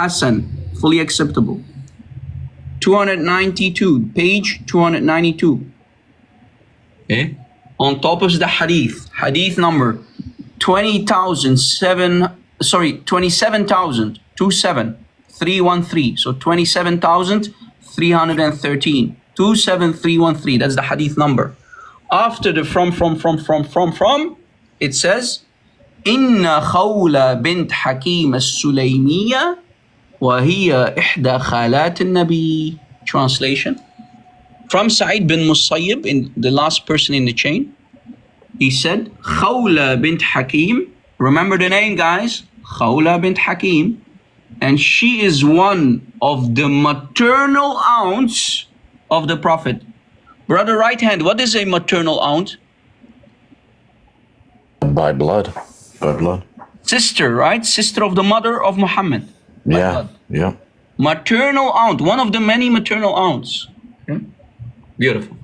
Hasan, fully acceptable. 292, page 292. Okay. On top is the hadith number 27,313. So 27,313. 27313. That's the hadith number. After the from, it says, Inna Khawla bint Hakim as-Sulaymiyya wa hiya ihda khalat al-Nabi. Translation. From Sa'id bin Musayyib, in the last person in the chain, he said, Khawla bint Hakim. Remember the name, guys? Khawla bint Hakim. And she is one of the maternal aunts of the Prophet. Brother right hand, what is a maternal aunt? By blood. By blood. Sister, right? Sister of the mother of Muhammad. Yeah, yeah. Maternal aunt, one of the many maternal aunts. Okay. Beautiful.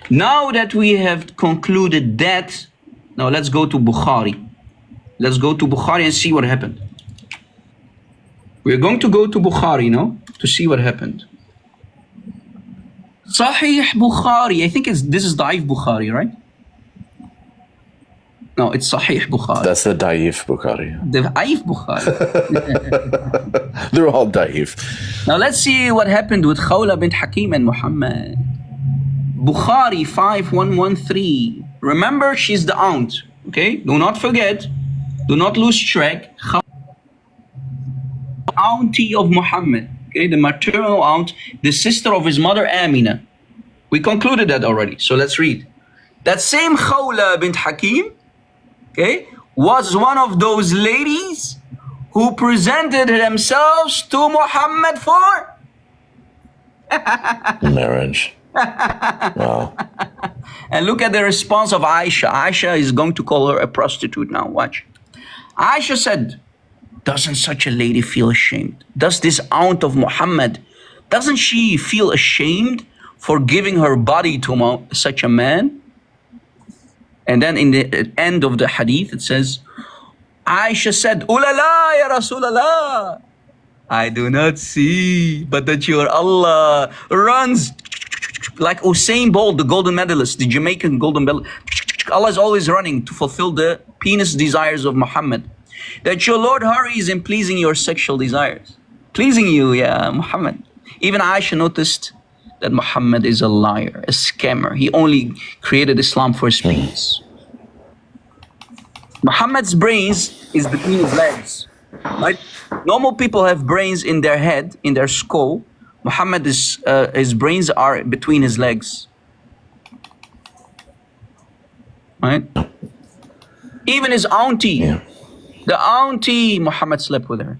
Now that we have concluded that, now let's go to Bukhari. Let's go to Bukhari and see what happened. We're going to go to Bukhari now to see what happened. Sahih Bukhari. I think this is Da'if Bukhari, right? No, it's Sahih Bukhari. That's the Da'if Bukhari. The Da'if Bukhari. They're all Da'if. Now let's see what happened with Khawla bint Hakim and Muhammad. Bukhari 5113. Remember, she's the aunt. Okay? Do not forget. Do not lose track. Auntie of Muhammad. Okay? The maternal aunt, the sister of his mother Amina. We concluded that already. So let's read. That same Khawla bint Hakim, okay, was one of those ladies who presented themselves to Muhammad for marriage. Wow. And look at the response of Aisha. Aisha is going to call her a prostitute now. Watch. Aisha said, doesn't such a lady feel ashamed? Does this aunt of Muhammad, doesn't she feel ashamed for giving her body to such a man? And then in the end of the hadith, it says, Aisha said, Ulala ya Rasulallah. I do not see, but that your Allah runs like Usain Bolt, the golden medalist, the Jamaican golden medalist. Allah is always running to fulfill the penis desires of Muhammad. That your Lord hurries in pleasing your sexual desires. Pleasing you, yeah, Muhammad. Even Aisha noticed that Muhammad is a liar, a scammer. He only created Islam for his penis. Muhammad's brains is between his legs. Right? Normal people have brains in their head, in their skull. Muhammad is his brains are between his legs. Right? Even his auntie, the auntie, Muhammad slept with her.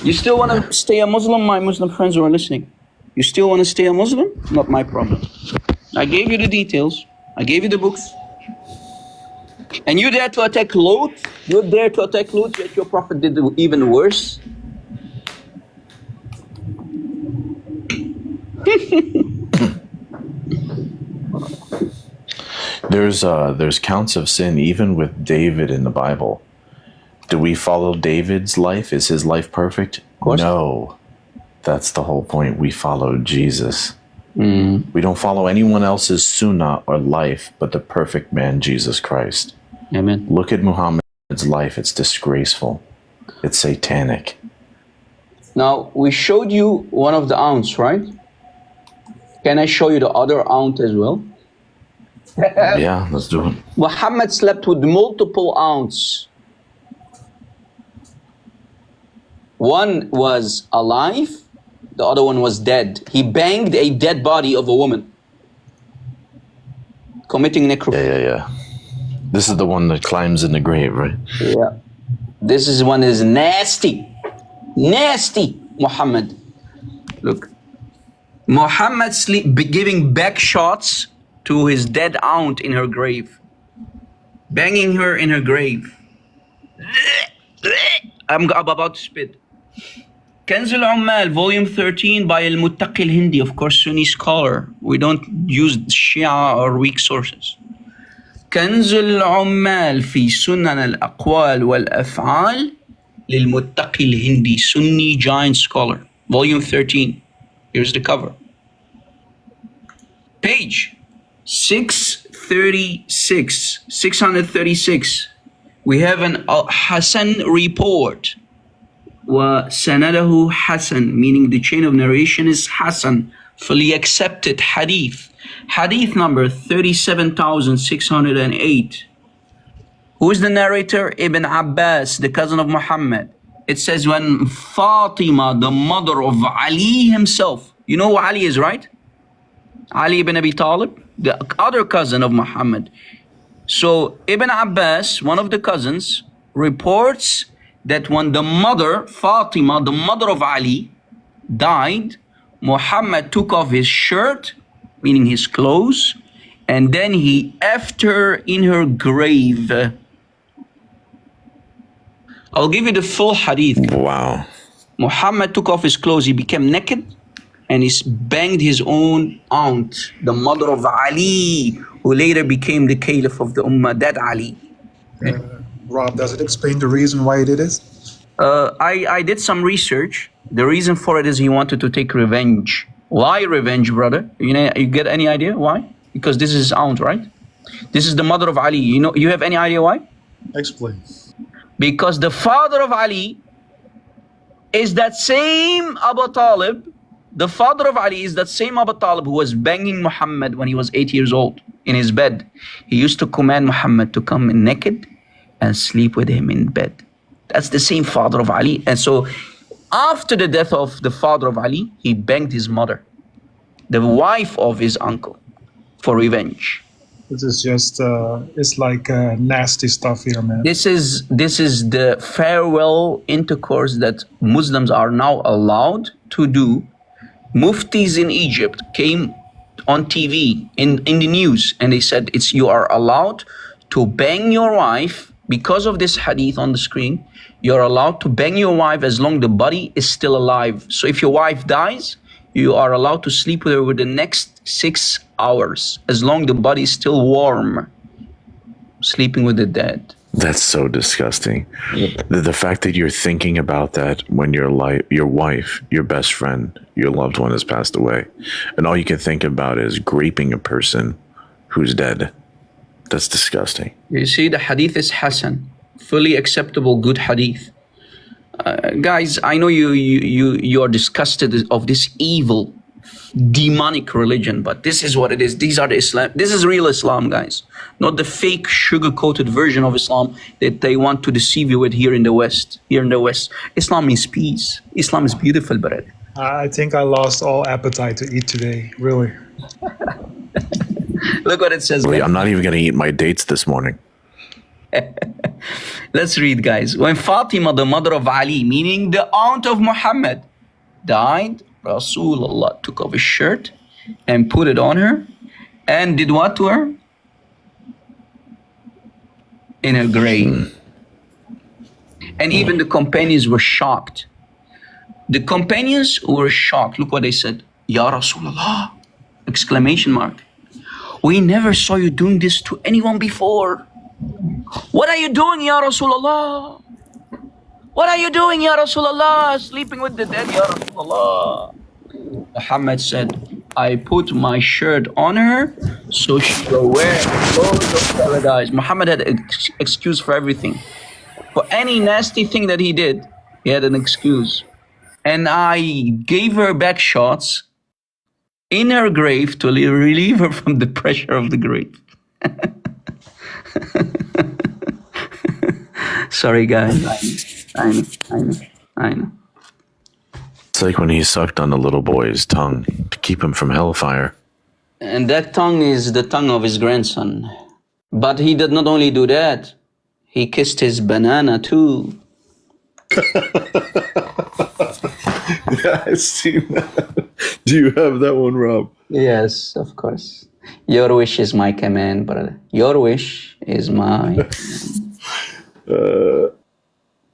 You still want to stay a Muslim, my Muslim friends who are listening? You still want to stay a Muslim? Not my problem. I gave you the details. I gave you the books. And you dare to attack Lot? You dare to attack Lot, yet your prophet did even worse? There's counts of sin even with David in the Bible. Do we follow David's life? Is his life perfect? No. That's the whole point. We follow Jesus. We don't follow anyone else's sunnah or life but the perfect man, Jesus Christ. Amen. Look at Muhammad's life. It's disgraceful. It's satanic. Now, we showed you one of the aunts, right? Can I show you the other aunt as well? Yeah, let's do it. Muhammad slept with multiple aunts. One was alive, the other one was dead. He banged a dead body of a woman, committing necrophilia. Yeah. This is the one that climbs in the grave, right? Yeah. This is one is nasty. Nasty, Muhammad. Look. Muhammad giving back shots to his dead aunt in her grave. Banging her in her grave. I'm about to spit. Kanz al-Ummal, volume 13 by Al-Muttaqi al-Hindi, of course, Sunni scholar. We don't use Shia or weak sources. كنز العمال في سنن الأقوال والأفعال للمتقي الهندي, Sunni giant scholar, volume 13. Here's the cover. Page 636. We have an Hassan report. وسنده Hassan, meaning the chain of narration is Hassan, fully accepted hadith. Hadith number 37,608. Who is the narrator? Ibn Abbas, the cousin of Muhammad. It says when Fatima, the mother of Ali himself, you know who Ali is, right? Ali ibn Abi Talib, the other cousin of Muhammad. So Ibn Abbas, one of the cousins, reports that when the mother, Fatima, the mother of Ali, died, Muhammad took off his shirt, meaning his clothes, and then he effed her in her grave. I'll give you the full hadith. Wow. Muhammad took off his clothes, he became naked, and he banged his own aunt, the mother of Ali, who later became the caliph of the Ummah, that Ali. Rob, does it explain the reason why he did this? I did some research. The reason for it is he wanted to take revenge. Why revenge, brother? You get any idea why? Because this is his aunt, right? This is the mother of Ali. You have any idea why? Explain. Because the father of Ali is that same Abu Talib. The father of Ali is that same Abu Talib who was banging Muhammad when he was 8 years old in his bed. He used to command Muhammad to come in naked and sleep with him in bed. That's the same father of Ali. And so after the death of the father of Ali, he banged his mother, the wife of his uncle, for revenge. This is just, it's like nasty stuff here, man. This is the farewell intercourse that Muslims are now allowed to do. Muftis in Egypt came on TV in the news and they said you are allowed to bang your wife because of this hadith on the screen. You're allowed to bang your wife as long as the body is still alive. So if your wife dies, you are allowed to sleep with her for the next 6 hours as long as the body is still warm. Sleeping with the dead. That's so disgusting. The fact that you're thinking about that when your wife, your best friend, your loved one has passed away, and all you can think about is graping a person who's dead. That's disgusting. You see, the hadith is Hasan, fully acceptable, good hadith. Guys, I know you are disgusted of this evil, demonic religion, but this is what it is. These are the Islam. This is real Islam, guys, not the fake sugar-coated version of Islam that they want to deceive you with here in the West. Islam means peace. Islam is beautiful, brother. I think I lost all appetite to eat today, really. Look what it says. Really, I'm not even going to eat my dates this morning. Let's read, guys. When Fatima, the mother of Ali, meaning the aunt of Muhammad, died, Rasulullah took off his shirt and put it on her and did what to her? In her grave. And even the companions were shocked. The companions were shocked. Look what they said. Ya Rasulullah! Exclamation mark. We never saw you doing this to anyone before. What are you doing, Ya Rasulullah? What are you doing, Ya Rasulullah? Sleeping with the dead, Ya Rasulullah. Muhammad said, I put my shirt on her so she will wear clothes of paradise. Muhammad had an excuse for everything. For any nasty thing that he did, he had an excuse. And I gave her back shots in her grave to relieve her from the pressure of the grave. Sorry, guys. I know. It's like when he sucked on the little boy's tongue to keep him from hellfire. And that tongue is the tongue of his grandson. But he did not only do that, he kissed his banana too. Yeah, I've seen that. Do you have that one, Rob? Yes, of course. Your wish is my command, brother. Your wish is my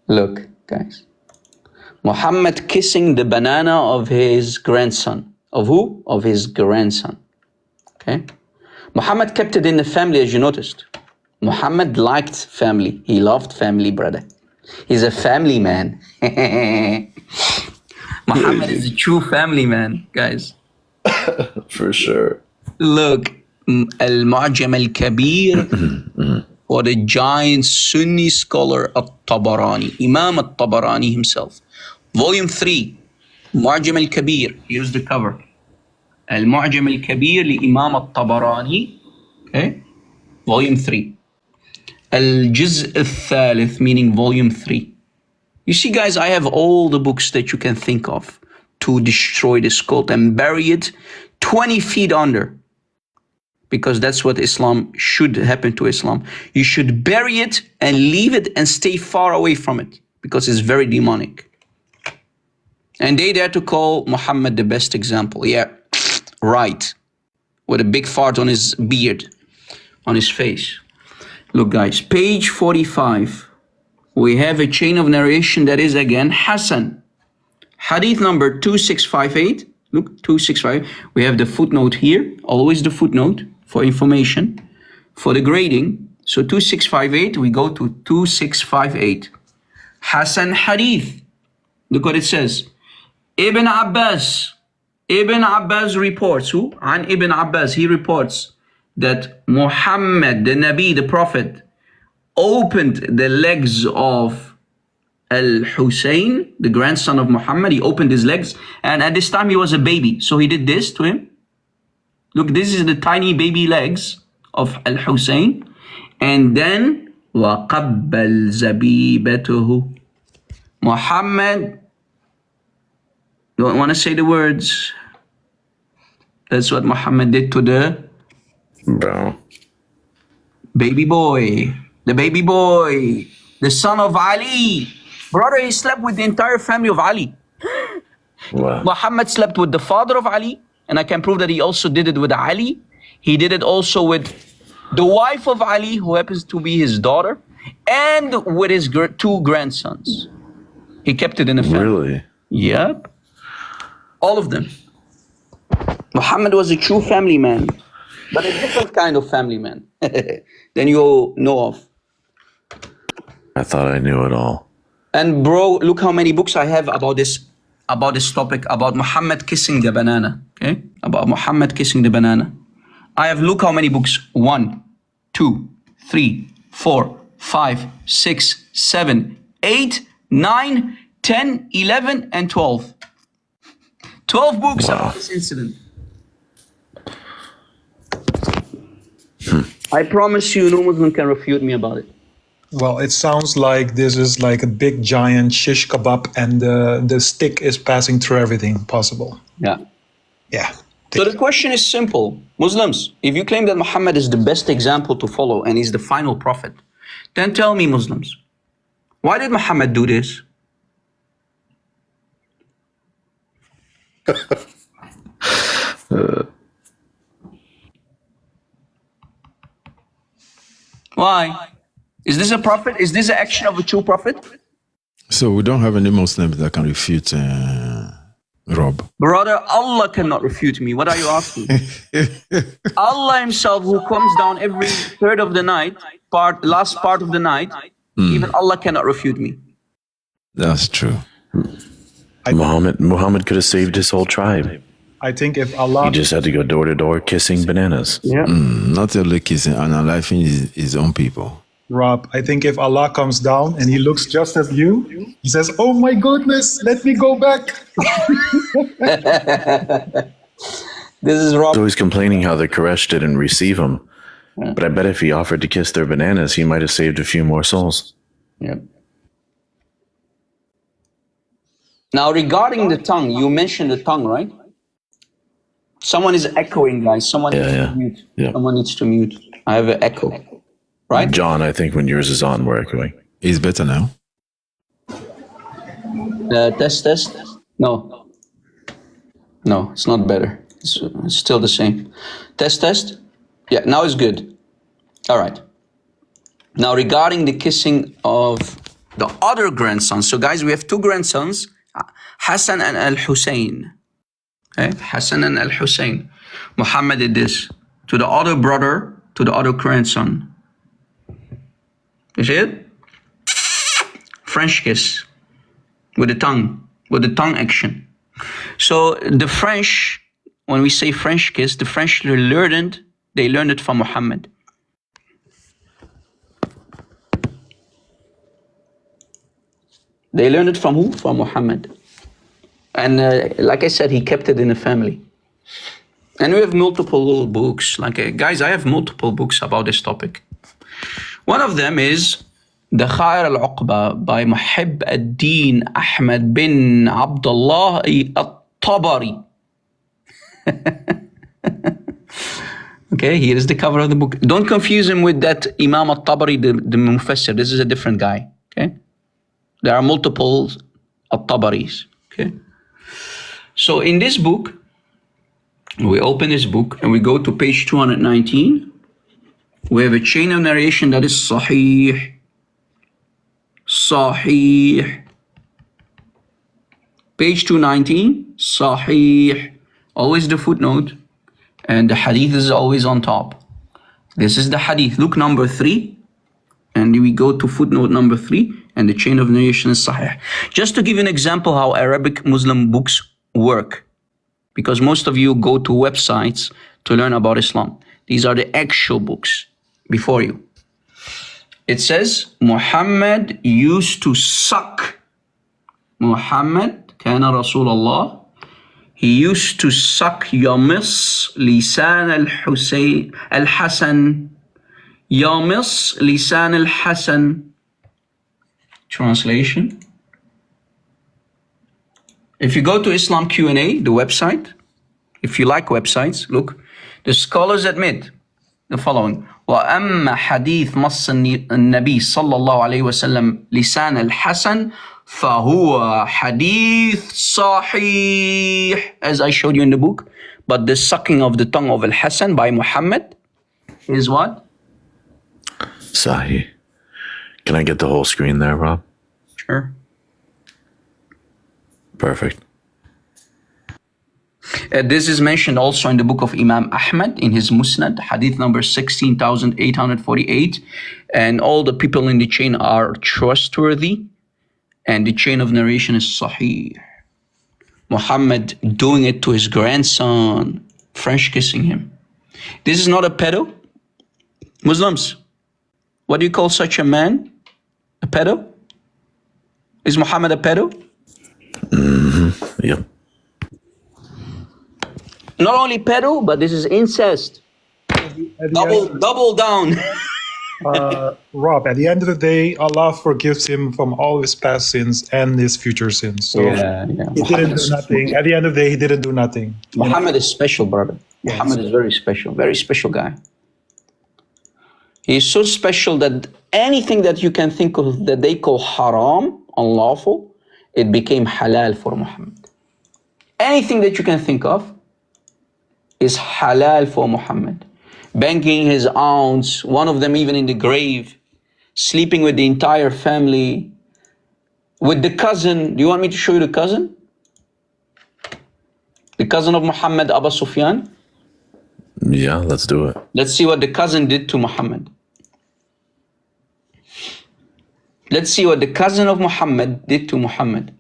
Look, guys. Muhammad kissing the banana of his grandson. Of who? Of his grandson. Okay? Muhammad kept it in the family, as you noticed. Muhammad liked family. He loved family, brother. He's a family man. Muhammad is a true family man, guys. For sure. Look, Al-Mu'jam al-Kabir for the giant Sunni scholar At-Tabarani, Imam At-Tabarani himself. Volume 3, Mu'jam al-Kabir. Here's the cover. Al-Mu'jam al-Kabir li Imam At-Tabarani. Okay? Volume 3. Al-Juz' al-Thalith, meaning volume 3. You see, guys, I have all the books that you can think of to destroy this cult and bury it 20 feet under. Because that's what Islam should happen to Islam. You should bury it and leave it and stay far away from it because it's very demonic. And they dare to call Muhammad the best example. Yeah, right. With a big fart on his beard, on his face. Look, guys, page 45. We have a chain of narration that is again Hassan. Hadith number 2658. Look, 265. We have the footnote here, always the footnote for information, for the grading. So 2658, we go to 2658. Hassan Hadith. Look what it says. Ibn Abbas reports, who? An Ibn Abbas, he reports that Muhammad, the Nabi, the Prophet, opened the legs of Al-Hussein, the grandson of Muhammad. He opened his legs, and at this time he was a baby. So he did this to him. Look, this is the tiny baby legs of Al-Hussein. And then, وَقَبَّلْ زَبِيبَتُهُ. Muhammad, don't want to say the words. That's what Muhammad did to the Bro. baby boy. The baby boy. The son of Ali. Brother, he slept with the entire family of Ali. Wow. Muhammad slept with the father of Ali. And I can prove that he also did it with Ali. He did it also with the wife of Ali, who happens to be his daughter, and with his two grandsons. He kept it in the family. Really? Yep. All of them. Muhammad was a true family man, but a different kind of family man than you know of. I thought I knew it all. And bro, look how many books I have about this topic, about Muhammad kissing the banana. Okay? About Muhammad kissing the banana. I have, look how many books. 1, 2, 3, 4, 5, 6, 7, 8, 9, 10, 11, and 12. 12 books about this incident. I promise you, no Muslim can refute me about it. Well, it sounds like this is like a big giant shish kebab, and the stick is passing through everything possible. Yeah. Yeah. So the question is simple. Muslims, if you claim that Muhammad is the best example to follow and he's the final prophet, then tell me, Muslims, why did Muhammad do this? Why? Is this a prophet? Is this the action of a true prophet? So we don't have any Muslims that can refute Rob. Brother, Allah cannot refute me. What are you asking? Allah himself, who comes down every third of the night, last part of the night, even Allah cannot refute me. That's true. Muhammad could have saved his whole tribe. I think if Allah, He just had to go door to door kissing bananas. Yeah. Not only kissing and unaliving his own people. Rob, I think if Allah comes down and he looks just as you, he says, "Oh my goodness, let me go back." This is Rob. So he's complaining how the Quraysh didn't receive him. But I bet if he offered to kiss their bananas, he might have saved a few more souls. Yep. Now, regarding the tongue, you mentioned the tongue, right? Someone is echoing, guys. Someone needs to mute. Yeah. Someone needs to mute. I have an echo, right? John, I think when yours is on, we're echoing. It's better now. Test. No, it's not better. It's still the same. Test. Yeah, now it's good. All right. Now, regarding the kissing of the other grandsons. So, guys, we have two grandsons, Hassan and Al-Hussein. Okay? Hassan and Al-Hussein. Muhammad did this to the other brother, to the other grandson. You see it? French kiss with the tongue action. So the French, when we say French kiss, the French learned it from Muhammad. They learned it from who? From Muhammad. And like I said, he kept it in the family. And we have multiple books. Guys, I have multiple books about this topic. One of them is The Khair al-Uqba by Muhib ad-Din Ahmed bin Abdullah al-Tabari. Okay, here is the cover of the book. Don't confuse him with that Imam al-Tabari, the Mufassir. This is a different guy. Okay, there are multiple al-Tabaris. Okay, so in this book, we open this book and we go to page 219. We have a chain of narration that is Sahih. Page 219, Sahih. Always the footnote. And the hadith is always on top. This is the hadith. Look, number 3. And we go to footnote number 3. And the chain of narration is Sahih. Just to give you an example how Arabic Muslim books work. Because most of you go to websites to learn about Islam. These are the actual books before you. It says, Muhammad used to suck. Muhammad, kana Rasulullah. He used to suck Yamis lisan al-Husayn al-Hasan. Yamis lisan al-Hasan. Translation. If you go to Islam Q&A, the website, if you like websites, look, the scholars admit the following. وأما حديث مص النبي صلى الله عليه وسلم لسان الحسن فهو حديث صحيح, as I showed you in the book. But the sucking of the tongue of Al-Hasan by Muhammad is what? Sahih. Can I get the whole screen there, Rob? Sure. Perfect. This is mentioned also in the book of Imam Ahmad in his Musnad, hadith number 16,848. And all the people in the chain are trustworthy. And the chain of narration is Sahih. Muhammad doing it to his grandson, French kissing him. This is not a pedo. Muslims, what do you call such a man? A pedo? Is Muhammad a pedo? Mm-hmm. Yep. Not only pedo, but this is incest. Double down. Rob, at the end of the day, Allah forgives him from all his past sins and his future sins. So Yeah. he didn't do nothing. At the end of the day, he didn't do nothing. Muhammad is special, brother. Yes. Muhammad is very special guy. He is so special that anything that you can think of that they call haram, unlawful, it became halal for Muhammad. Anything that you can think of is halal for Muhammad. Banging his aunts, one of them even in the grave, sleeping with the entire family, with the cousin. Do you want me to show you the cousin? The cousin of Muhammad, Abu Sufyan? Yeah, let's do it. Let's see what the cousin did to Muhammad. Let's see what the cousin of Muhammad did to Muhammad.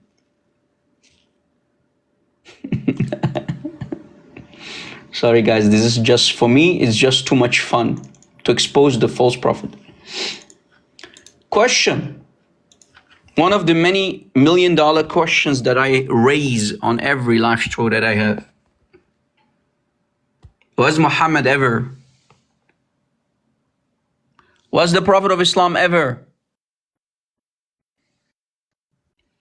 Sorry guys, this is just, for me, it's just too much fun to expose the false prophet. Question. One of the many $1 million questions that I raise on every live show that I have. Was Muhammad ever? Was the Prophet of Islam ever?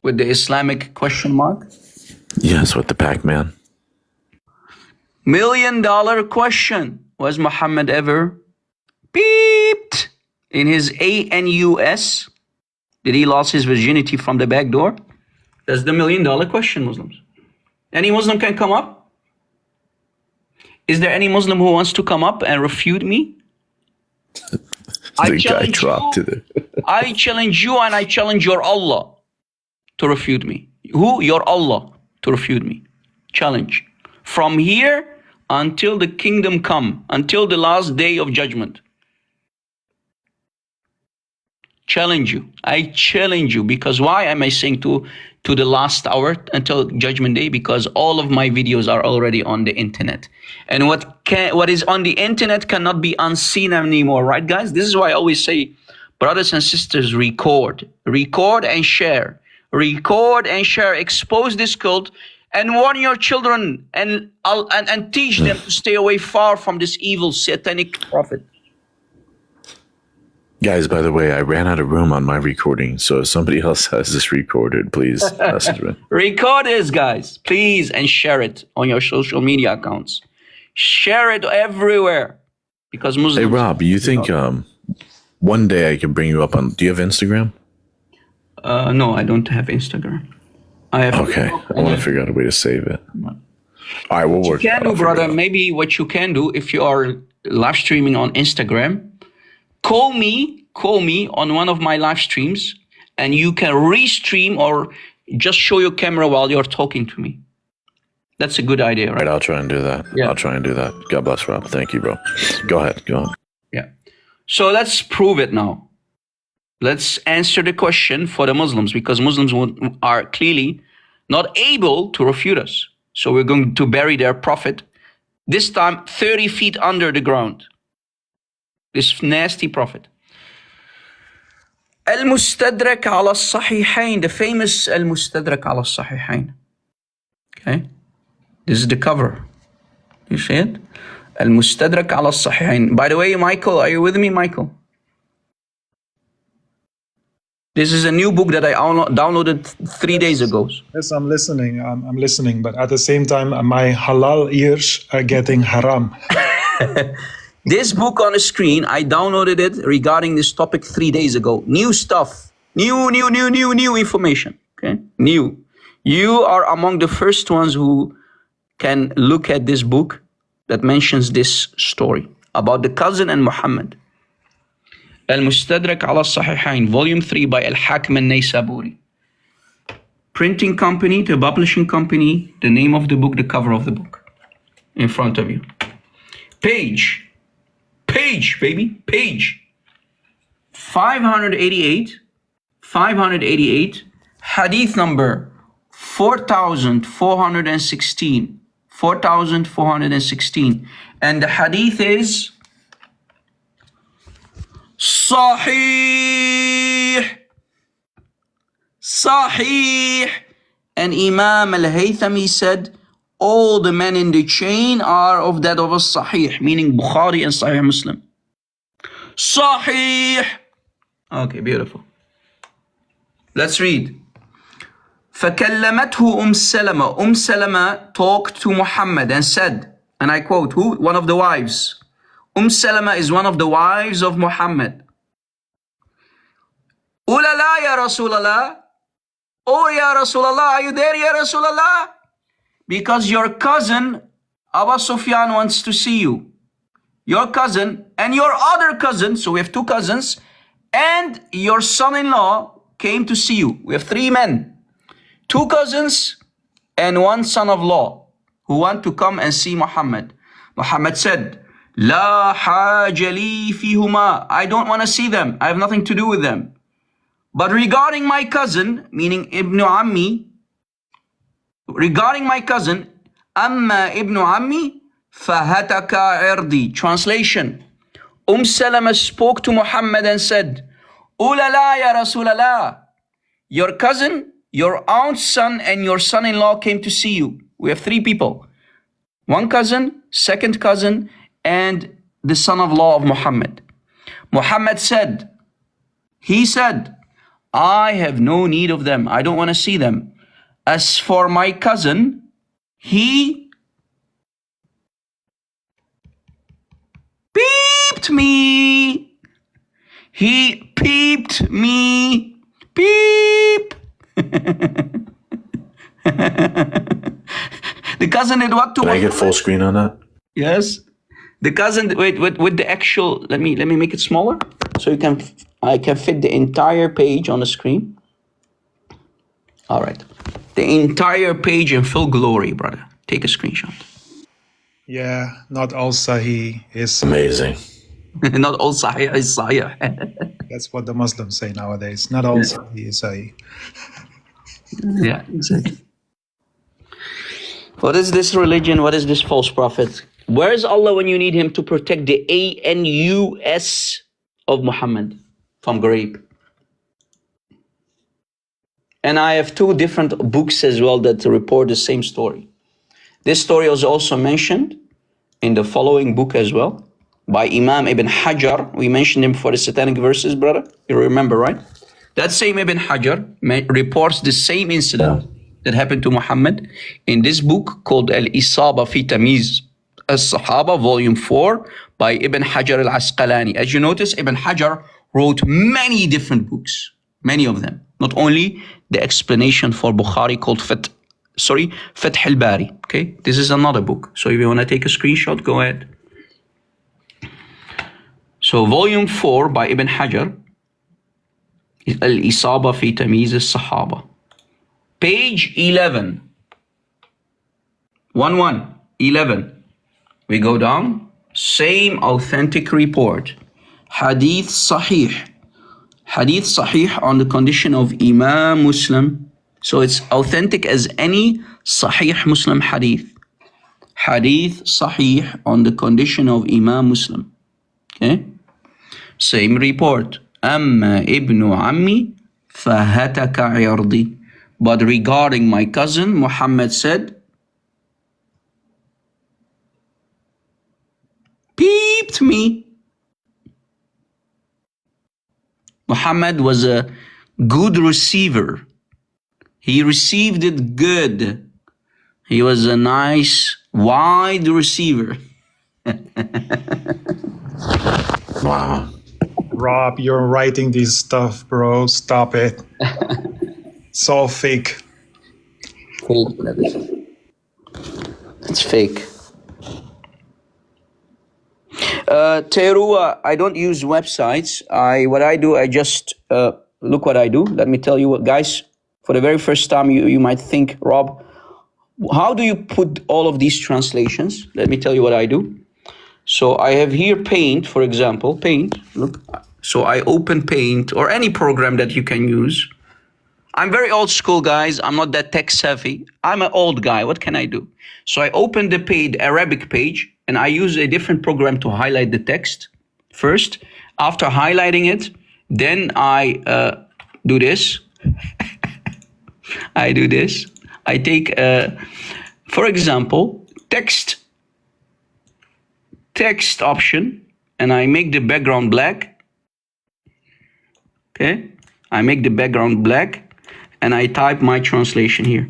With the Islamic question mark? Yes, with the Pac-Man. $1 million question. Was Muhammad ever beeped in his ANUS? Did he lose his virginity from the back door? That's the $1 million question, Muslims. Any Muslim can come up? Is there any Muslim who wants to come up and refute me? I challenge you and I challenge your Allah to refute me. Who? Your Allah to refute me. Challenge. From here until the kingdom come, until the last day of judgment. Challenge you. I challenge you, because why am I saying to the last hour until Judgment Day? Because all of my videos are already on the internet, and what is on the internet cannot be unseen anymore, right, guys? This is why I always say, brothers and sisters, record and share, expose this cult, and warn your children, and teach them to stay away far from this evil satanic prophet. Guys, by the way, I ran out of room on my recording, so if somebody else has this recorded, please message me. Record this, guys, please, and share it on your social media accounts. Share it everywhere, because Muslims... Hey, Rob, you think one day I can bring you up on... Do you have Instagram? No, I don't have Instagram. I have... Okay, I want to figure out a way to save it. All right, we'll work You can do, brother, maybe what you can do, if you are live streaming on Instagram, call me on one of my live streams, and you can restream or just show your camera while you're talking to me. That's a good idea, right? Right, I'll try and do that. Yeah. I'll try and do that. God bless, Rob. Thank you, bro. Go ahead. Yeah. So let's prove it now. Let's answer the question for the Muslims, because Muslims are clearly not able to refute us. So we're going to bury their prophet, this time 30 feet under the ground. This nasty prophet. Al-Mustadrak ala Sahihain, the famous Al-Mustadrak ala Sahihain. Okay, this is the cover. You see it? Al-Mustadrak ala Sahihain. By the way, Michael, are you with me, Michael? This is a new book that I downloaded 3 days ago. Yes, I'm listening. I'm listening, but at the same time, my halal ears are getting haram. This book on the screen, I downloaded it regarding this topic 3 days ago. New stuff, new information, okay? New. You are among the first ones who can look at this book that mentions this story about the cousin and Muhammad. Al-Mustadrak ala Sahihain, Volume 3 by Al-Hakim al-Naysaburi. Printing company, the publishing company, the name of the book, the cover of the book. In front of you. Page, baby, page 588, hadith number 4416, and the hadith is Sahih, and Imam al-Haythami said, all the men in the chain are of that of a Sahih, meaning Bukhari and Sahih Muslim. Sahih. Okay, beautiful. Let's read. فَكَلَّمَتْهُ Salama. Salama talked to Muhammad and said, and I quote, who? One of the wives. Salama is one of the wives of Muhammad. Ulala ya Rasulallah. Oh ya Rasulallah, are you there ya Rasulallah? Because your cousin, Abu Sufyan, wants to see you. Your cousin and your other cousin, so we have two cousins, and your son-in-law came to see you. We have 3 men, 2 cousins and 1 son-in-law who want to come and see Muhammad. Muhammad said, La haja li fihuma. I don't want to see them. I have nothing to do with them. But regarding my cousin, meaning Ibn Ammi, regarding my cousin, Amma Ibn Ammi, fahataka irdi. Translation. Salama spoke to Muhammad and said, Ulala ya Rasulallah. Your cousin, your aunt's son, and your son-in-law came to see you. We have 3 people. 1 cousin, 2nd cousin, and the son-in-law of Muhammad. Muhammad said, he said, I have no need of them. I don't want to see them. As for my cousin, he peeped me. He peeped me. Peep. The cousin did what to Can I get full screen on that? Yes. The cousin, wait, with the actual, let me make it smaller so I can fit the entire page on the screen. All right. The entire page in full glory, brother. Take a screenshot. Yeah, not all Sahih is Amazing. Not all Sahih is Sahih. That's what the Muslims say nowadays. Not all Sahih is Sahih. Yeah, exactly. What is this religion? What is this false prophet? Where is Allah when you need him to protect the ANUS of Muhammad from grape? And I have two different books as well that report the same story. This story was also mentioned in the following book as well by Imam Ibn Hajar. We mentioned him for the satanic verses, brother. You remember, right? That same Ibn Hajar reports the same incident that happened to Muhammad in this book called Al-Isaba fi Tamiz As-Sahaba, volume 4 by Ibn Hajar al-Asqalani. As you notice, Ibn Hajar wrote many different books, many of them. Not only the explanation for Bukhari called Fath al-Bari. Okay, this is another book. So if you want to take a screenshot, go ahead. So volume 4 by Ibn Hajar, Al-Isaba fi Tamiz As-Sahaba. Page 11. 11. We go down. Same authentic report. Hadith Sahih. Hadith Sahih on the condition of Imam Muslim. So it's authentic as any Sahih Muslim hadith. Hadith Sahih on the condition of Imam Muslim. Okay? Same report. Amma ibn ammi fahataka irdi. But regarding my cousin, Muhammad said, peeped me. Muhammad was a good receiver. He received it good. He was a nice, wide receiver. Wow. Rob, you're writing this stuff, bro. Stop it. It's all fake. Fake. It's fake. Terua, I don't use websites. I just look what I do. Let me tell you what, guys, for the very first time, you might think, Rob, how do you put all of these translations? Let me tell you what I do. So I have here Paint, for example, Paint, look. So I open Paint or any program that you can use. I'm very old school, guys. I'm not that tech savvy. I'm an old guy. What can I do? So I open the page, Arabic page, and I use a different program to highlight the text first. After highlighting it, then I do this. I do this. I take, for example, text option, and I make the background black. Okay, I make the background black. And I type my translation here.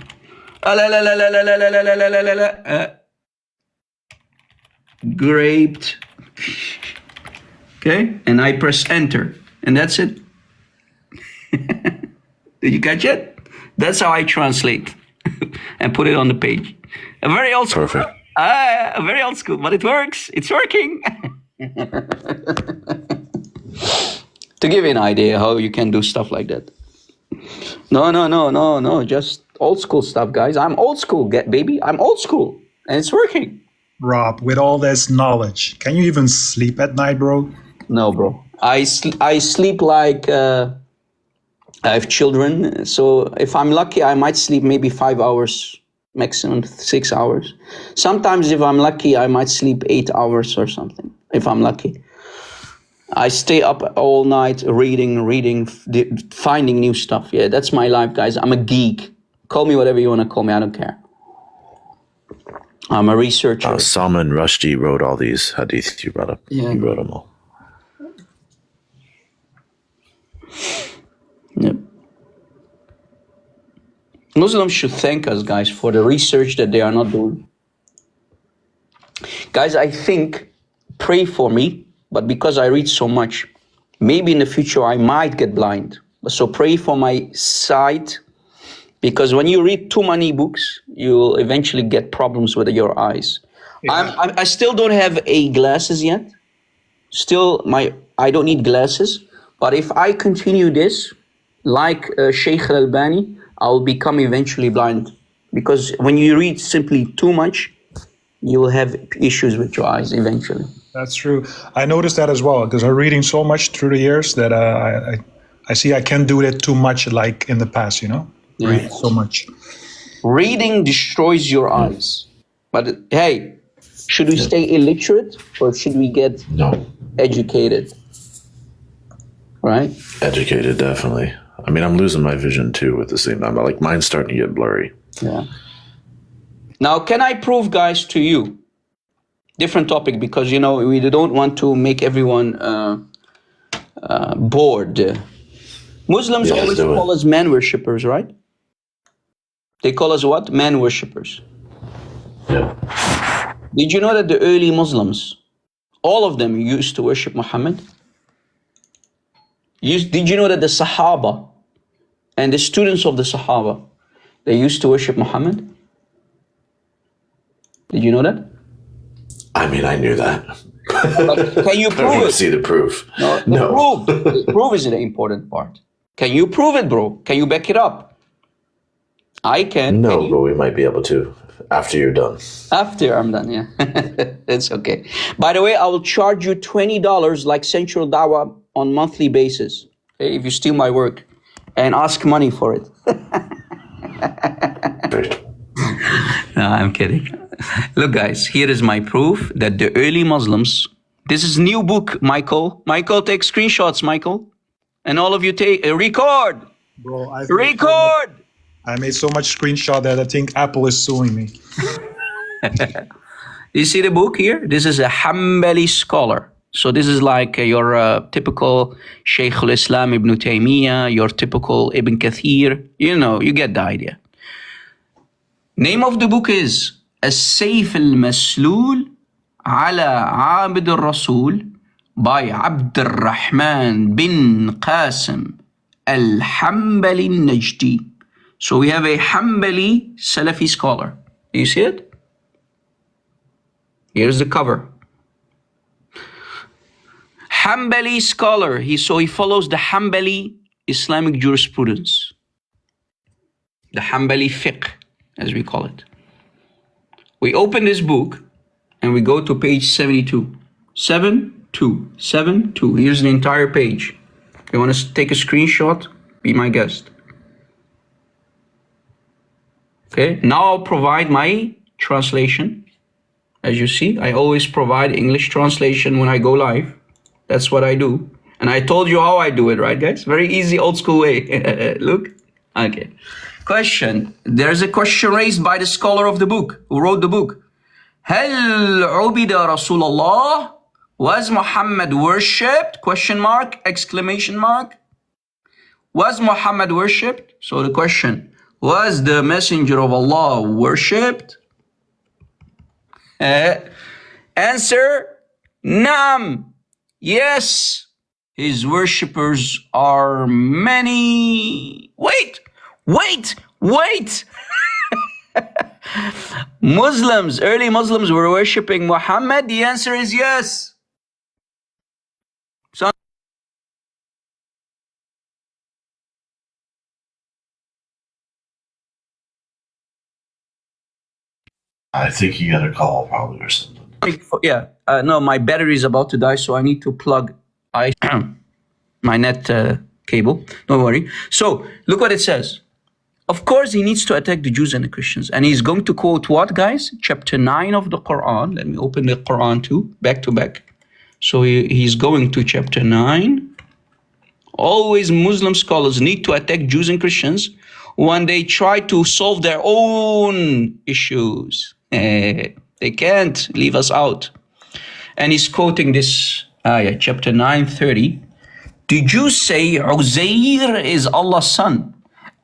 Graped. Okay, and I press enter, and that's it. Did you catch it? That's how I translate and put it on the page. A very old school. Perfect. Very old school, but it works. It's working. To give you an idea how you can do stuff like that. No. Just old school stuff, guys. I'm old school, baby. I'm old school, and it's working. Rob, with all this knowledge, can you even sleep at night, bro? No, bro. I sleep like I have children, so if I'm lucky, I might sleep maybe 5 hours, maximum 6 hours. Sometimes, if I'm lucky, I might sleep 8 hours or something. If I'm lucky. I stay up all night reading, finding new stuff. Yeah, that's my life, guys. I'm a geek. Call me whatever you want to call me. I don't care. I'm a researcher. Salman Rushdie wrote all these hadiths you brought up. Yeah. He wrote them all. Yep. Muslims should thank us, guys, for the research that they are not doing. Guys, I think, pray for me. But because I read so much, maybe in the future I might get blind. So pray for my sight, because when you read too many books, you'll eventually get problems with your eyes. Yeah. I still don't have glasses yet. I don't need glasses. But if I continue this, like Sheikh Al-Albani, I'll become eventually blind. Because when you read simply too much, you'll have issues with your eyes eventually. That's true. I noticed that as well because I'm reading so much through the years that I see I can't do that too much like in the past, you know? Yeah. Read so much. Reading destroys your eyes. But hey, should we stay illiterate or should we get No. educated? Right? Educated, definitely. I mean, I'm losing my vision too at the same time. Like, mine's starting to get blurry. Yeah. Now, can I prove, guys, to you, different topic, because, you know, we don't want to make everyone bored. Muslims Yeah, always do it. call us man worshippers, right? They call us what? Man worshippers. Yeah. Did you know that the early Muslims, all of them used to worship Muhammad? Did you know that the Sahaba and the students of the Sahaba, they used to worship Muhammad? Did you know that? I mean, I knew that. But can you I don't prove want to it? see the proof. No. The proof is the important part. Can you prove it, bro? Can you back it up? I can. No, Can you? but we might be able to after you're done. After I'm done, yeah. It's okay. By the way, I will charge you $20 like Central Dawah on monthly basis, okay, if you steal my work and ask money for it. Great. No, I'm kidding. Look, guys, here is my proof that the early Muslims, this is new book, Michael. Michael, take screenshots, Michael. And all of you take, record! Bro, Record! I made so much screenshot that I think Apple is suing me. You see the book here? This is a Hanbali scholar. So this is like your typical Shaykh al-Islam Ibn Taymiyyah, your typical Ibn Kathir. You know, you get the idea. Name of the book is السيف المسلول على عابد الرسول by عبد الرحمن bin Qasim al-Hanbali al-Najdi. So we have a Hanbali Salafi scholar. Do you see it? Here's the cover. Hanbali scholar. He follows the Hanbali Islamic jurisprudence. The Hanbali fiqh, as we call it. We open this book and we go to page 72. 72. Here's the entire page. If you want to take a screenshot, be my guest. Okay, now I'll provide my translation. As you see, I always provide English translation when I go live. That's what I do. And I told you how I do it, right, guys? Very easy, old school way. Look. Okay. Question. There's a question raised by the scholar of the book, who wrote the book. هل عبد رسول الله? Was Muhammad worshipped? Question mark, exclamation mark. Was Muhammad worshipped? So the question, was the messenger of Allah worshipped? Answer, Naam. Yes, his worshippers are many. Wait. Muslims, early Muslims were worshipping Muhammad. The answer is yes. So I think you got a call probably or something. yeah, no, my battery is about to die, so I need to plug my net cable. Don't worry. So look what it says. Of course, he needs to attack the Jews and the Christians. And he's going to quote what, guys? Chapter 9 of the Quran. Let me open the Quran too, back to back. So he's going to chapter 9. Always Muslim scholars need to attack Jews and Christians when they try to solve their own issues. They can't leave us out. And he's quoting this ayah, chapter 9:30. The Jews say Uzair is Allah's son.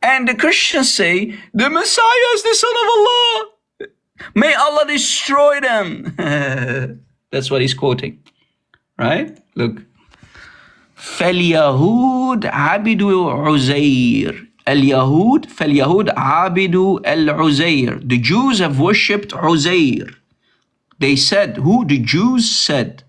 And the Christians say, the Messiah is the son of Allah. May Allah destroy them. That's what he's quoting, right? Look. فَالْيَهُودْ عَبِدُوا عُزَيْرٍ فَالْيَهُودْ عَبِدُوا الْعُزَيْرِ. The Jews have worshipped Uzair. They said, who? The Jews said,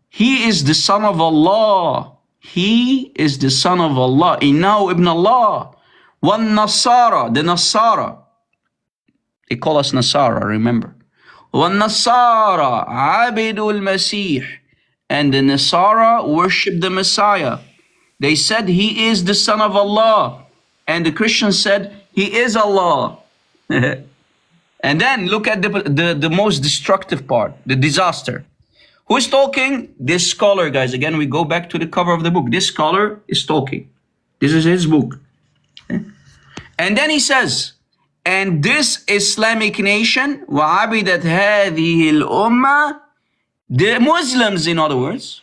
he is the son of Allah. He is the son of Allah. Innahu ibn Allah. One Nasara, the Nasara. They call us Nasara, remember. وَالنَّصَارَى عَبِدُوا الْمَسِيحِ. And the Nasara worship the Messiah. They said he is the son of Allah. And the Christians said he is Allah. And then look at the most destructive part, the disaster. Who's talking? This scholar, guys. Again, we go back to the cover of the book. This scholar is talking. This is his book. And then he says, and this Islamic nation, وَعَبِدَتْ هَذِهِ الْأُمَّةِ, the Muslims, in other words,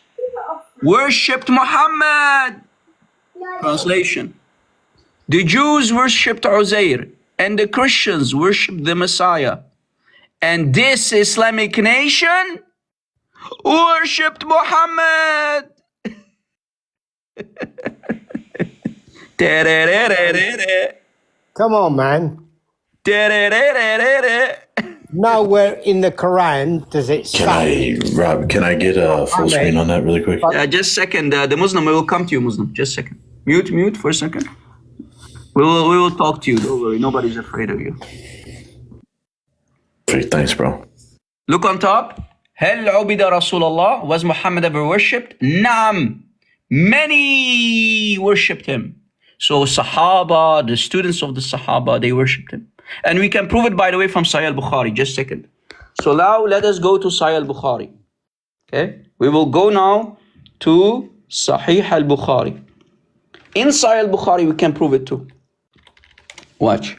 worshipped Muhammad. Translation. The Jews worshipped Uzair, and the Christians worshipped the Messiah. And this Islamic nation worshipped Muhammad. Come on, man. Nowhere in the Quran does it say. Rob, can I get a full screen on that really quick? Just a second. The Muslim, we will come to you, Muslim. Just a second. Mute for a second. We will talk to you. Don't worry. Nobody's afraid of you. Great, thanks, bro. Look on top. هل عبد رسول الله? Was Muhammad ever worshipped? نعم. Many worshipped him. So Sahaba, the students of the Sahaba, they worshipped him. And we can prove it, by the way, from Sahih al-Bukhari. Just a second. So now let us go to Sahih al-Bukhari. Okay? We will go now to Sahih al-Bukhari. In Sahih al-Bukhari, we can prove it too. Watch.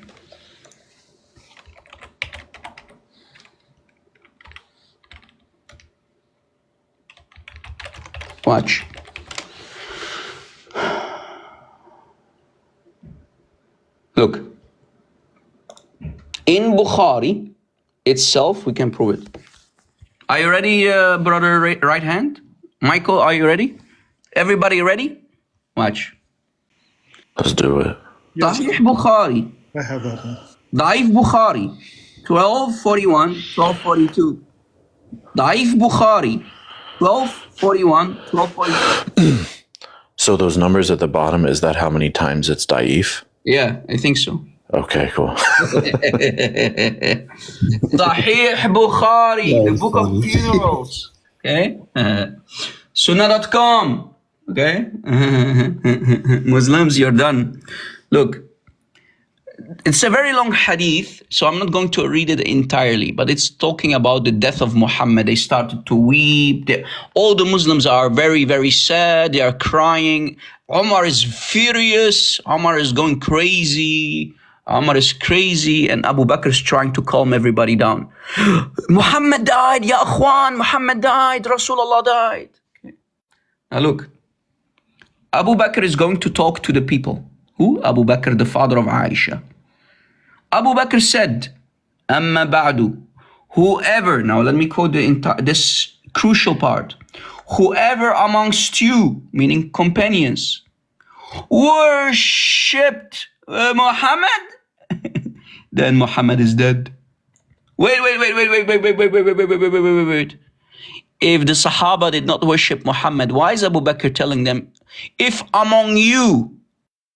Watch. Look. In Bukhari itself, we can prove it. Are you ready, brother right hand? Michael, are you ready? Everybody ready? Watch. Let's do it. Sahih Bukhari. I have that one. Da'if Bukhari. 1241, 1242. Da'if Bukhari. 1241, 1242. So those numbers at the bottom, is that how many times it's da'if? Yeah, I think so. Okay, cool. Sahih Bukhari, the book of funerals. Okay? Sunnah.com. Okay? Muslims, you're done. Look, it's a very long hadith, so I'm not going to read it entirely, but it's talking about the death of Muhammad. They started to weep. All the Muslims are very, very sad. They are crying. Omar is furious. Omar is going crazy. Omar is crazy, and Abu Bakr is trying to calm everybody down. Muhammad died, ya akhwan, Muhammad died, Rasulullah died. Okay. Now look, Abu Bakr is going to talk to the people. Who? Abu Bakr, the father of Aisha. Abu Bakr said, Amma ba'du, whoever, now let me quote this crucial part, whoever amongst you, meaning companions, worshipped Muhammad, then Muhammad is dead. Wait. If the Sahaba did not worship Muhammad, why is Abu Bakr telling them, if among you,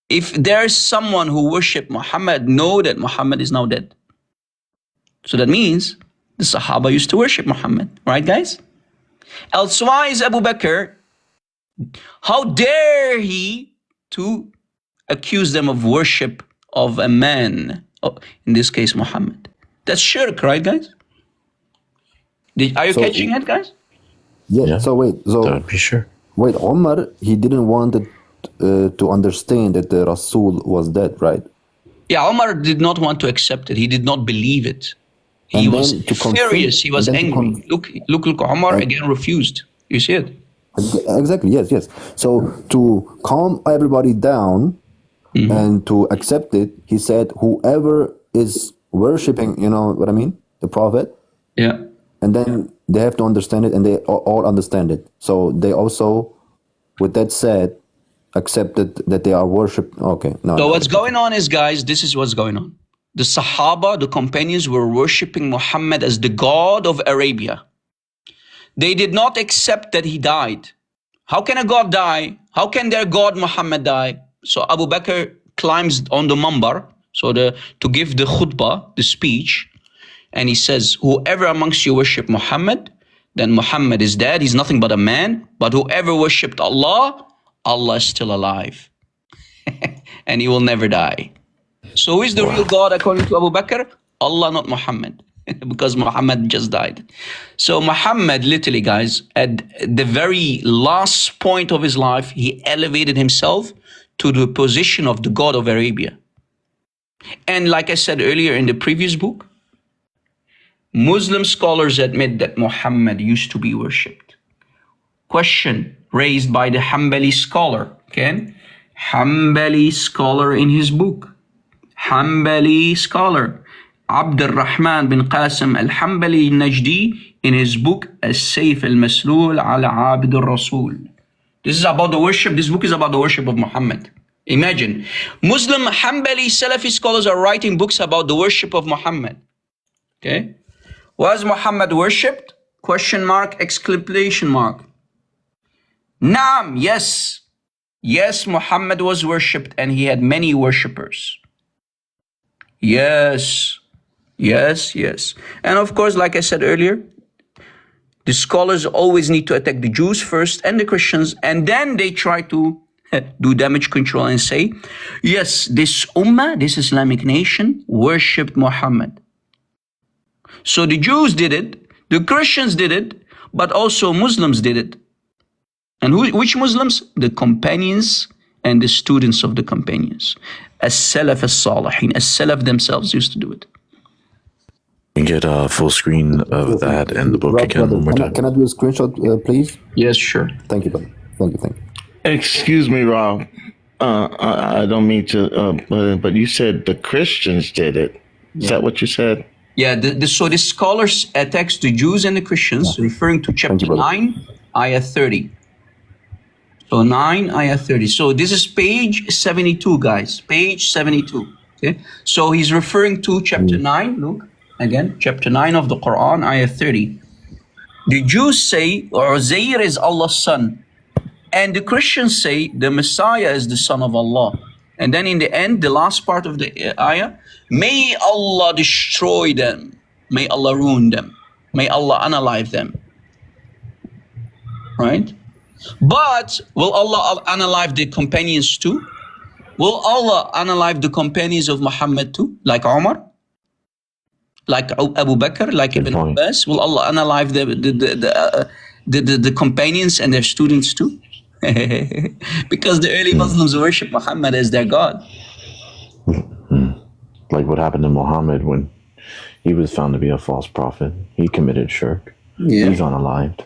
if there's someone who worshiped Muhammad, know that Muhammad is now dead. So that means the Sahaba used to worship Muhammad, right guys? Else why is Abu Bakr, how dare he to accuse them of worship of a man, in this case Muhammad? That's shirk, right guys? Are you catching it, guys? Yeah. So wait. That would be sure. Wait. Omar, he didn't want it, to understand that the Rasul was dead, right? Yeah, Omar did not want to accept it. He did not believe it. He And was then to confirm- furious. He was and then to angry. Look, Omar again refused. You see it? Exactly. Yes. So to calm everybody down and to accept it, he said, "Whoever is worshiping, you know what I mean, the Prophet." Yeah. And then they have to understand it, and they all understand it. So they also, with that said, accepted that they are worship. Okay. No. So what's going on is, guys, this is what's going on. The Sahaba, the companions, were worshiping Muhammad as the God of Arabia. They did not accept that he died. How can a God die? How can their God Muhammad die? So Abu Bakr climbs on the mambar, so to give the khutbah, the speech, and he says, whoever amongst you worship Muhammad, then Muhammad is dead. He's nothing but a man. But whoever worshipped Allah, Allah is still alive. And he will never die. So who is the real God according to Abu Bakr? Allah, not Muhammad. Because Muhammad just died. So Muhammad, literally, guys, at the very last point of his life, he elevated himself to the position of the God of Arabia. And like I said earlier in the previous book, Muslim scholars admit that Muhammad used to be worshipped. Question raised by the Hanbali scholar, okay? Hanbali scholar in his book. Hanbali scholar. Abd al-Rahman bin Qasim al-Hanbali al-Najdi in his book As-Sayf al-Maslul ala Abd al-Rasul. This is about the worship. This book is about the worship of Muhammad. Imagine, Muslim Hanbali Salafi scholars are writing books about the worship of Muhammad. Okay? Was Muhammad worshipped? Question mark, exclamation mark. Naam, yes. Yes, Muhammad was worshipped and he had many worshippers. Yes. Yes, yes. And of course, like I said earlier, the scholars always need to attack the Jews first and the Christians, and then they try to do damage control and say, yes, this ummah, this Islamic nation, worshipped Muhammad. So the Jews did it, the Christians did it, but also Muslims did it. And which Muslims? The companions and the students of the companions. As-Salaf as-Salihin, as-Salaf themselves used to do it. You can get a full screen of that and the book Rob, again brother, one more time. can I do a screenshot, please? Yes, sure. Thank you, brother. Thank you, thank you. Excuse me, Rob. I don't mean to, but you said the Christians did it. Is that what you said? Yeah, so the scholars attacks the Jews and the Christians, referring to chapter 9, ayah 30. So 9, ayah 30. So this is page 72, guys. Page 72. Okay. So he's referring to chapter 9. Look, again, chapter 9 of the Quran, ayah 30. The Jews say, Uzair is Allah's son. And the Christians say, the Messiah is the son of Allah. And then in the end, the last part of the ayah, may Allah destroy them. May Allah ruin them. May Allah unalive them. Right? But will Allah unalive the companions too? Will Allah unalive the companions of Muhammad too? Like Umar? Like Abu Bakr? Like Ibn Abbas? Will Allah unalive the companions and their students too? Because the early Muslims worship Muhammad as their God. Like what happened to Muhammad when he was found to be a false prophet. He committed shirk. Yeah. He's unalived.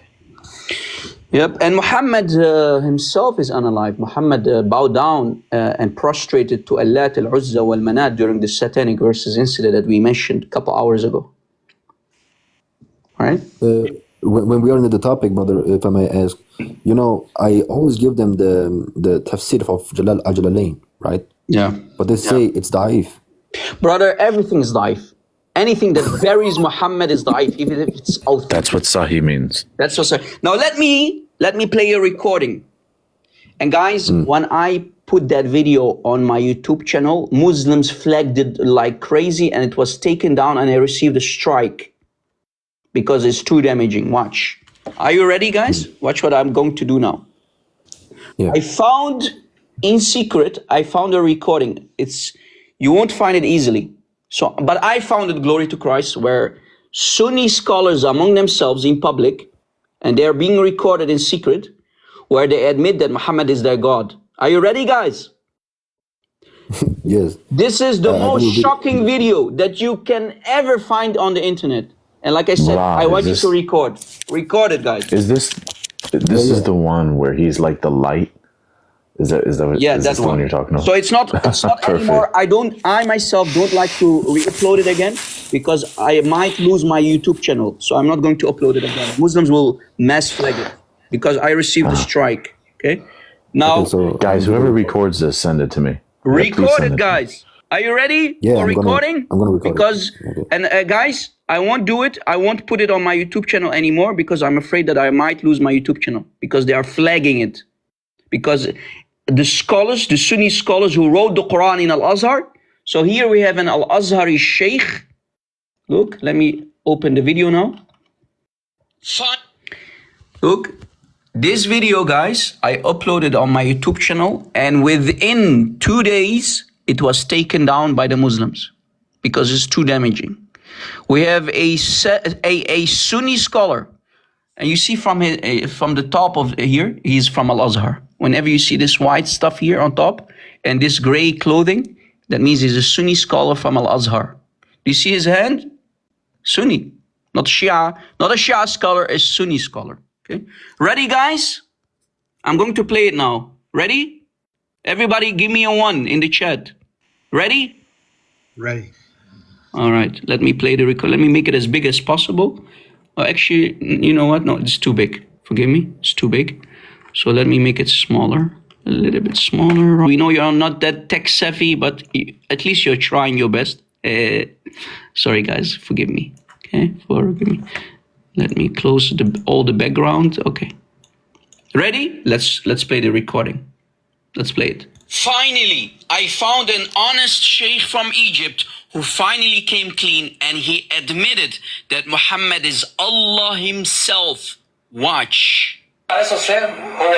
Yep, and Muhammad himself is unalive. Muhammad bowed down and prostrated to Allat, Al-Uzza, Wal-Manat during the satanic verses incident that we mentioned a couple hours ago. Right? When we are into the topic, brother, if I may ask, you know, I always give them the tafsir of Jalal al-Jalalain, right? Yeah. But they say it's da'if. Brother, everything is da'if. Anything that varies Muhammad is da'if, even if it's authentic. That's what Sahih means. That's what. Now let me play a recording. And guys, when I put that video on my YouTube channel, Muslims flagged it like crazy, and it was taken down, and I received a strike because it's too damaging. Watch. Are you ready, guys? Watch what I'm going to do now. Yeah. I found in secret. I found a recording. You won't find it easily. So, but I found it, glory to Christ, where Sunni scholars among themselves in public, and they are being recorded in secret, where they admit that Muhammad is their God. Are you ready, guys? Yes. This is the most shocking video that you can ever find on the internet. And like I said, Wow, I want you to record. Record it, guys. Is this is the one where he's like the light? Is that Yeah, is that's this the one you're talking about? So it's not anymore. I myself don't like to re-upload it again because I might lose my YouTube channel. So I'm not going to upload it again. Muslims will mass flag it because I received a strike. Okay. Now, Okay, so, guys, whoever records this, send it to me. record it, guys. Are you ready Yeah, for I'm recording? gonna record it. Because, Okay. and guys, I won't do it. I won't put it on my YouTube channel anymore because I'm afraid that I might lose my YouTube channel because they are flagging it. Because the scholars, the Sunni scholars who wrote the Quran in Al-Azhar. So here we have an Al-Azhari sheikh Look, let me open the video now. Look, this video, guys, I uploaded on my YouTube channel, and within 2 days, it was taken down by the Muslims because it's too damaging. We have a Sunni scholar, and you see from the top of here, he's from Al-Azhar. Whenever you see this white stuff here on top and this gray clothing, that means he's a Sunni scholar from Al-Azhar. Do you see his hand? Sunni, not Shia, not a Shia scholar, a Sunni scholar. Okay, ready, guys? I'm going to play it now. Ready? Everybody, give me a 1 in the chat. Ready? Ready. All right. Let me play the record. Let me make it as big as possible. Actually, you know what? No, it's too big. Forgive me. It's too big. So let me make it smaller. A little bit smaller. We know you're not that tech savvy, but at least you're trying your best. Sorry, guys. Forgive me. Okay, forgive me. Let me close all the background. Okay. Ready? Let's play the recording. Let's play it. Finally, I found an honest sheikh from Egypt who finally came clean, and he admitted that Muhammad is Allah himself. Watch. عليه الصلاة والسلام هو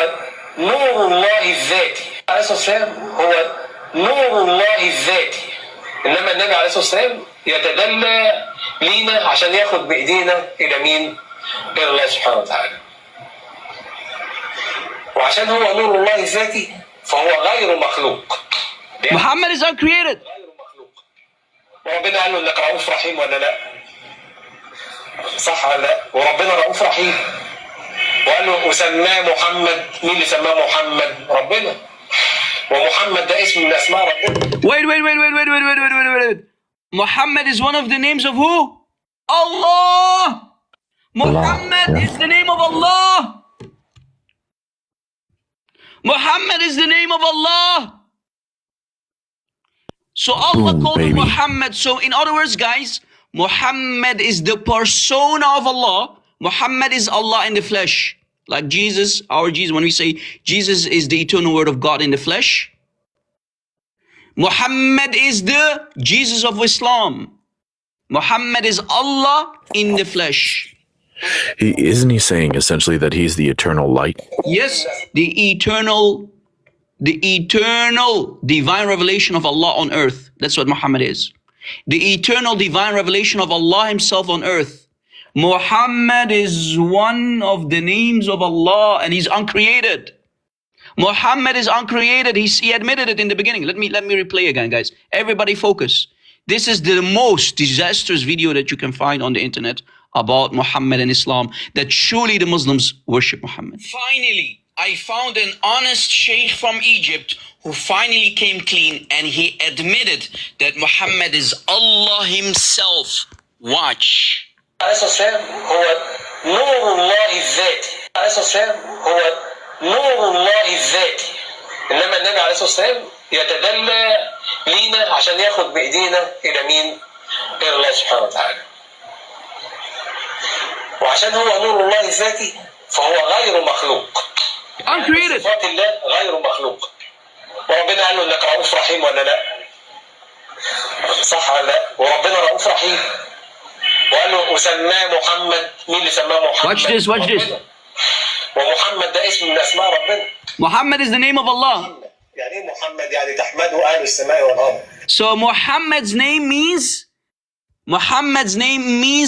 نور الله الذاتي. عليه الصلاة والسلام هو نور الله الذاتي. إنما النبي عليه الصلاة والسلام يتدلى لينا عشان ياخد بإيدينا إلى مين؟ إلى الله سبحانه وتعالى. وعشان هو نور الله الذاتي فهو غير مخلوق. Muhammad is uncreated. غير مخلوق. وربنا قال له إنك رؤوف رحيم ولا لا؟ صح ولا لا؟ وربنا رؤوف رحيم. وقال له وسماه محمد. مين اللي سماه محمد؟ ربنا. ومحمد ده اسم من اسماء ربنا. Wait. Muhammad is one of the names of who? Allah. Muhammad is the name of Allah. Muhammad is the name of Allah. So Allah called him Muhammad. So in other words, guys, Muhammad is the persona of Allah. Muhammad is Allah in the flesh. Like Jesus, our Jesus, when we say Jesus is the eternal word of God in the flesh, Muhammad is the Jesus of Islam. Muhammad is Allah in the flesh. Isn't he saying essentially that he's the eternal light? Yes, the eternal divine revelation of Allah on earth. That's what Muhammad is. The eternal divine revelation of Allah himself on earth. Muhammad is one of the names of Allah, and he's uncreated. Muhammad is uncreated. He admitted it in the beginning. Let me replay again, guys. Everybody focus. This is the most disastrous video that you can find on the internet about Muhammad and Islam, that surely the Muslims worship Muhammad. Finally, I found an honest sheikh from Egypt who finally came clean, and he admitted that Muhammad is Allah himself. Watch. عليه الصلاة والسلام هو نور الله الذاتي. عليه الصلاة والسلام هو نور الله الذاتي. إنما النبي عليه الصلاة والسلام يتدلى لينا عشان ياخد بإيدينا إلى مين؟ إلى الله سبحانه وتعالى. وعشان هو نور الله الذاتي فهو غير مخلوق. Uncreated. صفات الله غير مخلوق. وربنا قال له إنك رؤوف رحيم ولا لا؟ صح ولا لا؟ وربنا رؤوف رحيم. وقال له وسماه محمد. مين اللي سماه محمد؟ Watch this. ومحمد ده اسم من اسماء ربنا. Muhammad is the name of Allah. يعني ايه محمد؟ يعني تحمده اهل السماء والارض. So Muhammad's name means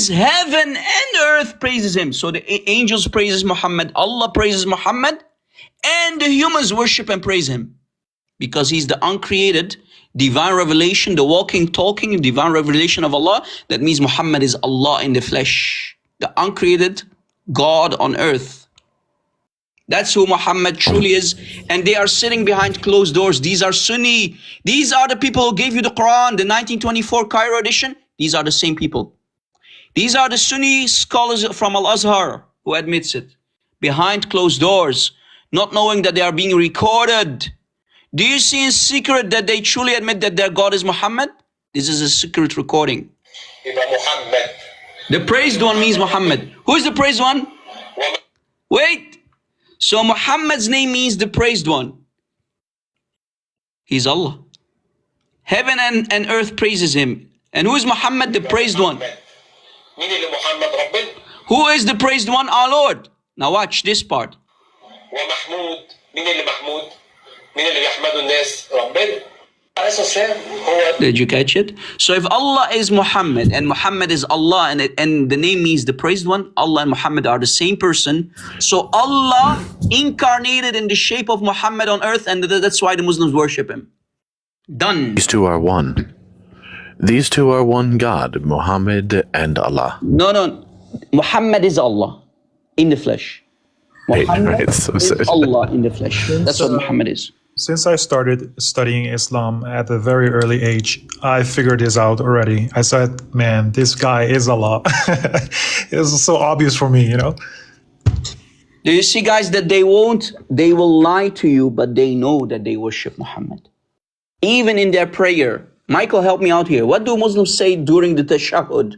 heaven and earth praises him. So the angels praises Muhammad, Allah praises Muhammad, and the humans worship and praise him because he's the uncreated divine revelation, the walking, talking divine revelation of Allah. That means Muhammad is Allah in the flesh, the uncreated God on earth. That's who Muhammad truly is. And they are sitting behind closed doors. These are Sunni. These are the people who gave you the Quran, the 1924 Cairo edition. These are the same people. These are the Sunni scholars from Al-Azhar who admits it. Behind closed doors, not knowing that they are being recorded. Do you see in secret that they truly admit that their God is Muhammad? This is a secret recording. The praised one means Muhammad. Who is the praised one? Wait. So Muhammad's name means the praised one. He's Allah. Heaven and earth praises him. And who is Muhammad, the praised one? مين اللي محمد؟ ربنا. Who is the praised one? Our Lord. Now watch this part. ومحمود، مين اللي محمود؟ مين اللي بيحمدوا الناس؟ ربنا. عليه الصلاة والسلام هو. Did you catch it? So if Allah is Muhammad and Muhammad is Allah and the name means the praised one, Allah and Muhammad are the same person. So Allah incarnated in the shape of Muhammad on earth, and that's why the Muslims worship him. Done. These two are one. These two are one God, Muhammad and Allah. No. Muhammad is Allah in the flesh. Muhammad Right, so is sad. Allah in the flesh. That's what Muhammad is. Since I started studying Islam at a very early age, I figured this out already. I said, man, this guy is Allah. It's so obvious for me, you know? Do you see, guys, that they will lie to you, but they know that they worship Muhammad. Even in their prayer. Michael, help me out here. What do Muslims say during the tashahhud?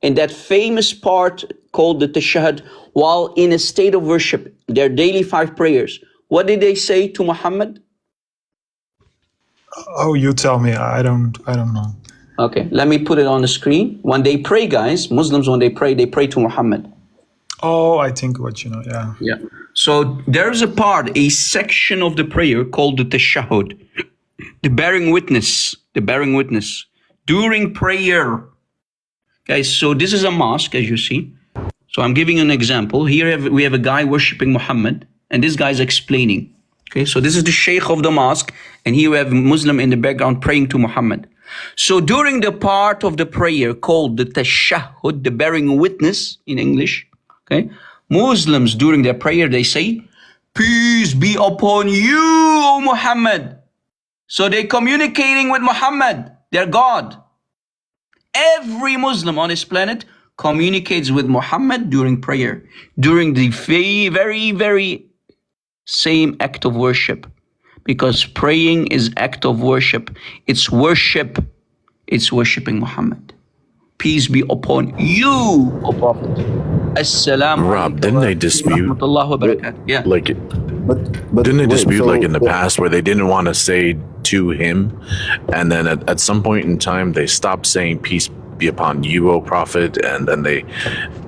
In that famous part called the tashahhud, while in a state of worship, their daily 5 prayers. What did they say to Muhammad? Oh, you tell me. I don't know. Okay, let me put it on the screen. When they pray, guys, Muslims, when they pray to Muhammad. Oh, I think what you know, yeah. Yeah. So there's a part, a section of the prayer called the tashahhud, the bearing witness, during prayer. Guys, so this is a mosque, as you see. So I'm giving you an example. Here we have a guy worshiping Muhammad, and this guy is explaining. Okay, so this is the sheikh of the mosque, and here we have a Muslim in the background praying to Muhammad. So during the part of the prayer called the tashahhud, the bearing witness in English, okay, Muslims during their prayer, they say, peace be upon you, O Muhammad. So they're communicating with Muhammad, their God. Every Muslim on this planet communicates with Muhammad during prayer, during the very, very same act of worship. Because praying is act of worship. It's worship. It's worshiping Muhammad. Peace be upon you, O Prophet. Assalamu Rob, didn't they dispute, rahmatullahi wa barakatuh. Yeah. like, But didn't they wait, dispute so like in the what- past where they didn't want to say to him, and then at some point in time they stopped saying peace be upon you, O Prophet, and then they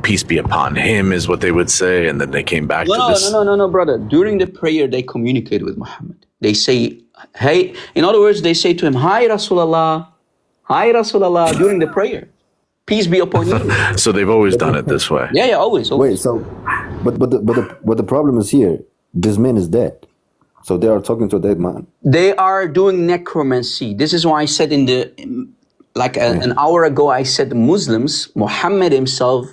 peace be upon him is what they would say, and then they came back to this. No, brother. During the prayer, they communicate with Muhammad. They say, hey, in other words, they say to him, hi Rasulallah, during the prayer. Peace be upon you. So they've always done it this way. Yeah, always. Wait, so but the problem is here. This man is dead, so they are talking to a dead man. They are doing necromancy. This is why I said an hour ago, I said Muslims, Muhammad himself,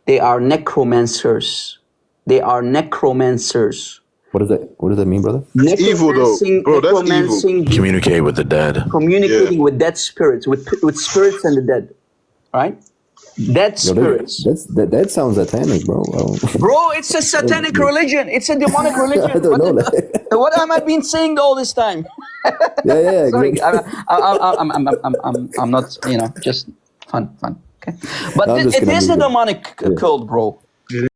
they are necromancers. They are necromancers. What does that mean, brother? evil, though. Bro, that's evil. Communicate with the dead. Communicating with dead spirits, with spirits and the dead, right? Dead Yo, spirits. that sounds satanic, bro. Bro, it's a satanic religion. It's a demonic religion. I don't know. What am I been saying all this time? Yeah. Sorry, exactly. I'm not, just fun. Okay, but I'm just it gonna is a leave it. demonic cult, bro.